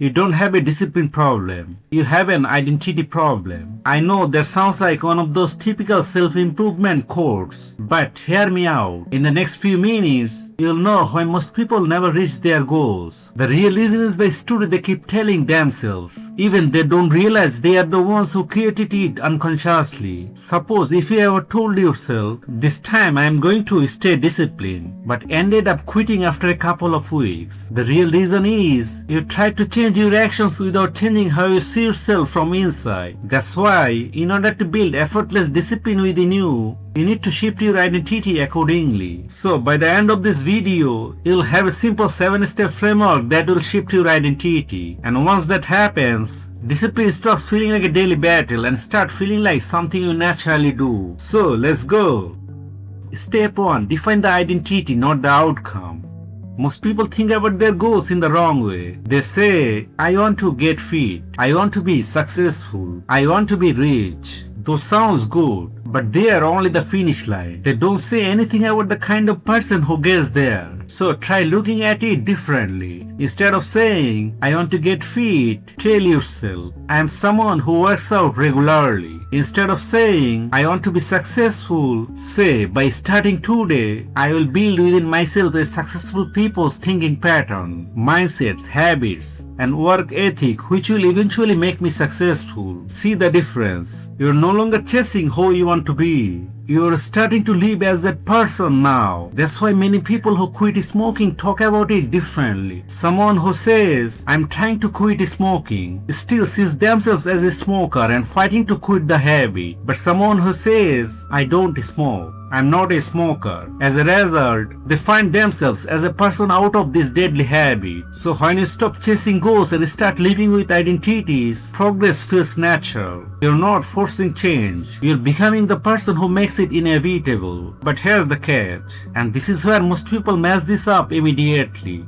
You don't have a discipline problem. You have an identity problem. I know that sounds like one of those typical self-improvement quotes, but hear me out. In the next few minutes, you'll know why most people never reach their goals. The real reason is the story they keep telling themselves. Even they don't realize they are the ones who created it unconsciously. Suppose if you ever told yourself, this time I am going to stay disciplined, but ended up quitting after a couple of weeks. The real reason is you tried to change your actions without changing how you see yourself from inside. That's why, in order to build effortless discipline within you need to shift your identity accordingly. So by the end of this video, you'll have a simple 7-step framework that will shift your identity. And once that happens, discipline stops feeling like a daily battle and start feeling like something you naturally do. So let's go. Step 1. Define the identity, not the outcome. Most people think about their goals in the wrong way. They say, I want to get fit, I want to be successful, I want to be rich. Those sounds good, but they are only the finish line. They don't say anything about the kind of person who gets there. So try looking at it differently. Instead of saying, I want to get fit, tell yourself, I am someone who works out regularly. Instead of saying, I want to be successful, say, by starting today, I will build within myself a successful people's thinking pattern, mindsets, habits, and work ethic which will eventually make me successful. See the difference. You're no longer chasing who you want to be. You're starting to live as that person now. That's why many people who quit smoking talk about it differently. Someone who says, I'm trying to quit smoking, still sees themselves as a smoker and fighting to quit the habit. But someone who says, I don't smoke, I'm not a smoker, as a result, they find themselves as a person out of this deadly habit. So when you stop chasing goals and start living with identities, progress feels natural. You're not forcing change. You're becoming the person who makes it inevitable. But here's the catch, and this is where most people mess this up immediately.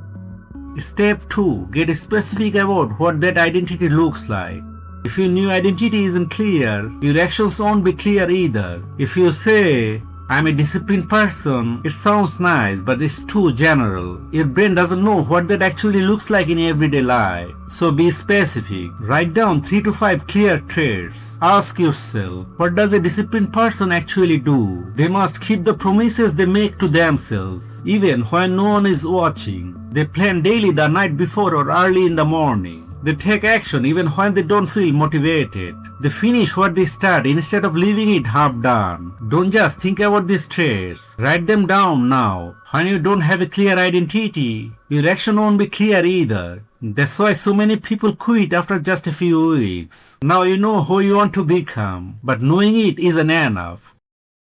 Step 2. Get specific about what that identity looks like. If your new identity isn't clear, your actions won't be clear either. If you say, I'm a disciplined person, it sounds nice, but it's too general. Your brain doesn't know what that actually looks like in everyday life. So be specific. Write down 3 to 5 clear traits. Ask yourself, what does a disciplined person actually do? They must keep the promises they make to themselves, even when no one is watching. They plan daily the night before or early in the morning. They take action even when they don't feel motivated. They finish what they start instead of leaving it half done. Don't just think about these traits. Write them down now. When you don't have a clear identity, your action won't be clear either. That's why so many people quit after just a few weeks. Now you know who you want to become, but knowing it isn't enough.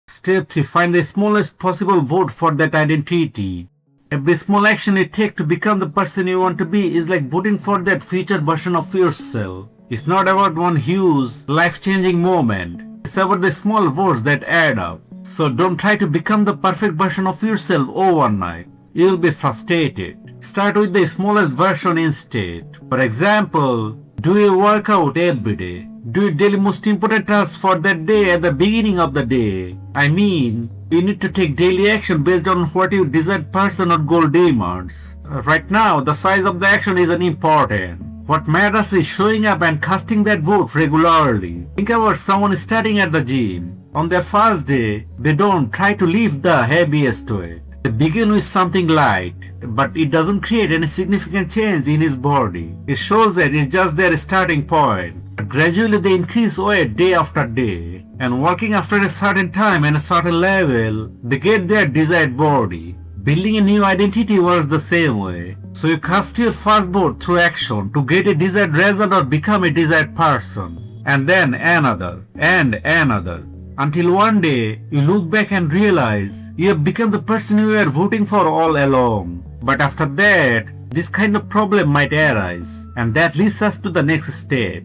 Step 3. Find the smallest possible vote for that identity. Every small action you take to become the person you want to be is like voting for that future version of yourself. It's not about one huge, life-changing moment. It's about the small votes that add up. So don't try to become the perfect version of yourself overnight. You'll be frustrated. Start with the smallest version instead. For example, do your workout every day. Do your daily most important tasks for that day at the beginning of the day. I mean, you need to take daily action based on what your desired person or goal demands. Right now, the size of the action isn't important. What matters is showing up and casting that vote regularly. Think about someone starting at the gym. On their first day, they don't try to lift the heaviest weight. They begin with something light, but it doesn't create any significant change in his body. It shows that it's just their starting point. But gradually they increase weight day after day, and working after a certain time and a certain level, they get their desired body. Building a new identity works the same way. So you cast your first vote through action to get a desired result or become a desired person, and then another, and another. Until one day, you look back and realize you have become the person you were voting for all along. But after that, this kind of problem might arise, and that leads us to the next step.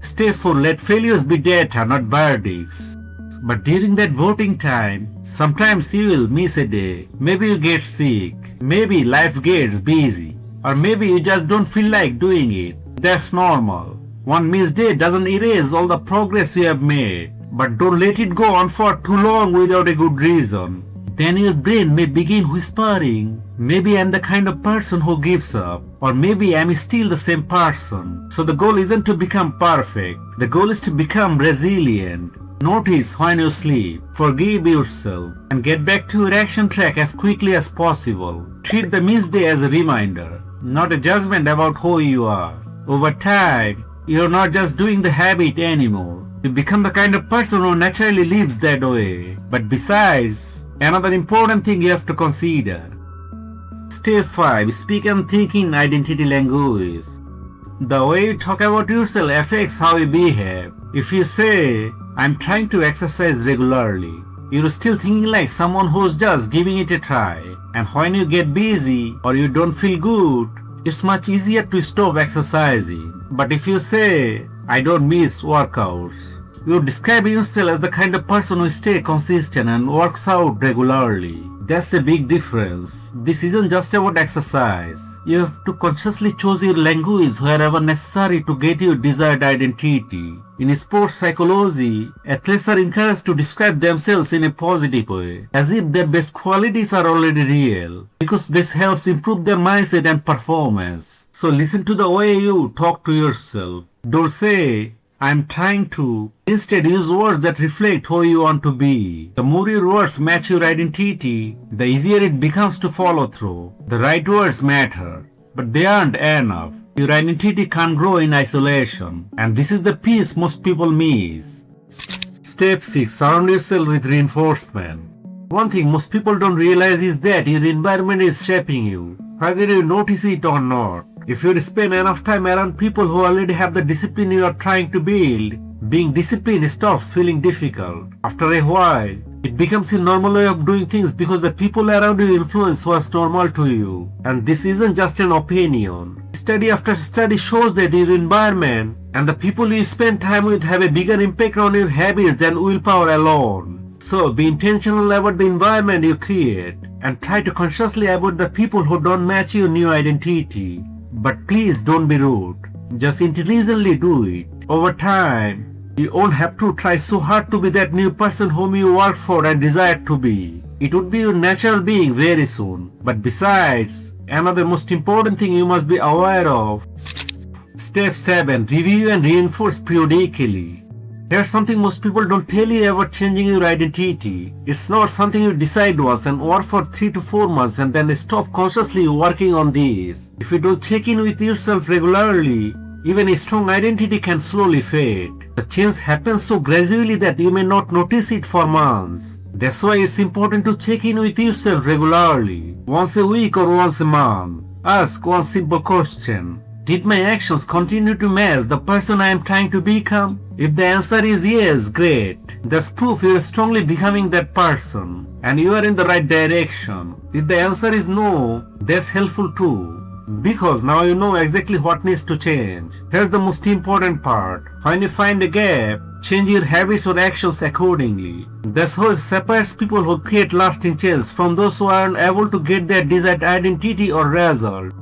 Step 4. Let failures be data, not verdicts. But during that voting time, sometimes you will miss a day. Maybe you get sick. Maybe life gets busy. Or maybe you just don't feel like doing it. That's normal. One missed day doesn't erase all the progress you have made. But don't let it go on for too long without a good reason. then your brain may begin whispering, maybe I'm the kind of person who gives up, or maybe I'm still the same person. So the goal isn't to become perfect, the goal is to become resilient. Notice when you sleep, forgive yourself, and get back to your action track as quickly as possible. Treat the missed day as a reminder, not a judgment about who you are. Over time, you're not just doing the habit anymore. You become the kind of person who naturally lives that way. But besides, another important thing you have to consider. Step 5. Speak and think in identity language. The way you talk about yourself affects how you behave. If you say, I'm trying to exercise regularly, you're still thinking like someone who's just giving it a try. And when you get busy or you don't feel good, it's much easier to stop exercising. But if you say, I don't miss workouts, you describe yourself as the kind of person who stays consistent and works out regularly. That's a big difference. This isn't just about exercise. You have to consciously choose your language wherever necessary to get your desired identity. In sports psychology, athletes are encouraged to describe themselves in a positive way, as if their best qualities are already real, because this helps improve their mindset and performance. So listen to the way you talk to yourself. Don't say, I'm trying to. Instead, use words that reflect who you want to be. The more your words match your identity, the easier it becomes to follow through. The right words matter, but they aren't enough. Your identity can't grow in isolation, and this is the piece most people miss. Step 6. Surround yourself with reinforcement. One thing most people don't realize is that your environment is shaping you, whether you notice it or not. If you spend enough time around people who already have the discipline you are trying to build, being disciplined stops feeling difficult. After a while, it becomes a normal way of doing things because the people around you influence what's normal to you. And this isn't just an opinion. Study after study shows that your environment and the people you spend time with have a bigger impact on your habits than willpower alone. So be intentional about the environment you create and try to consciously avoid the people who don't match your new identity. But please don't be rude. Just intelligently do it. Over time, you won't have to try so hard to be that new person whom you work for and desire to be. It would be your natural being very soon. But besides, another most important thing you must be aware of. Step 7. Review and reinforce periodically. Here's something most people don't tell you about changing your identity. It's not something you decide once and work for 3 to 4 months and then stop consciously working on this. If you don't check in with yourself regularly, even a strong identity can slowly fade. The change happens so gradually that you may not notice it for months. That's why it's important to check in with yourself regularly, once a week or once a month. Ask one simple question. Did my actions continue to match the person I am trying to become? If the answer is yes, great. That's proof you are strongly becoming that person and you are in the right direction. If the answer is no, that's helpful too, because now you know exactly what needs to change. Here's the most important part. When you find a gap, change your habits or actions accordingly. That's how it separates people who create lasting change from those who aren't able to get their desired identity or result.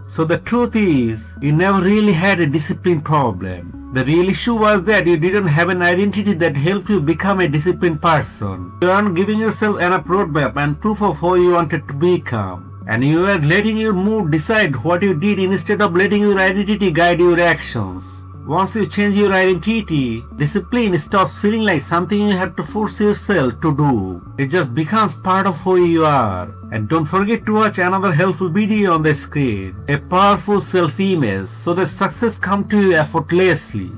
So the truth is, you never really had a discipline problem. The real issue was that you didn't have an identity that helped you become a disciplined person. You aren't giving yourself enough roadmap and proof of who you wanted to become. And you are letting your mood decide what you did instead of letting your identity guide your actions. Once you change your identity, discipline stops feeling like something you have to force yourself to do. It just becomes part of who you are. And don't forget to watch another helpful video on the screen. A powerful self-image so that success comes to you effortlessly.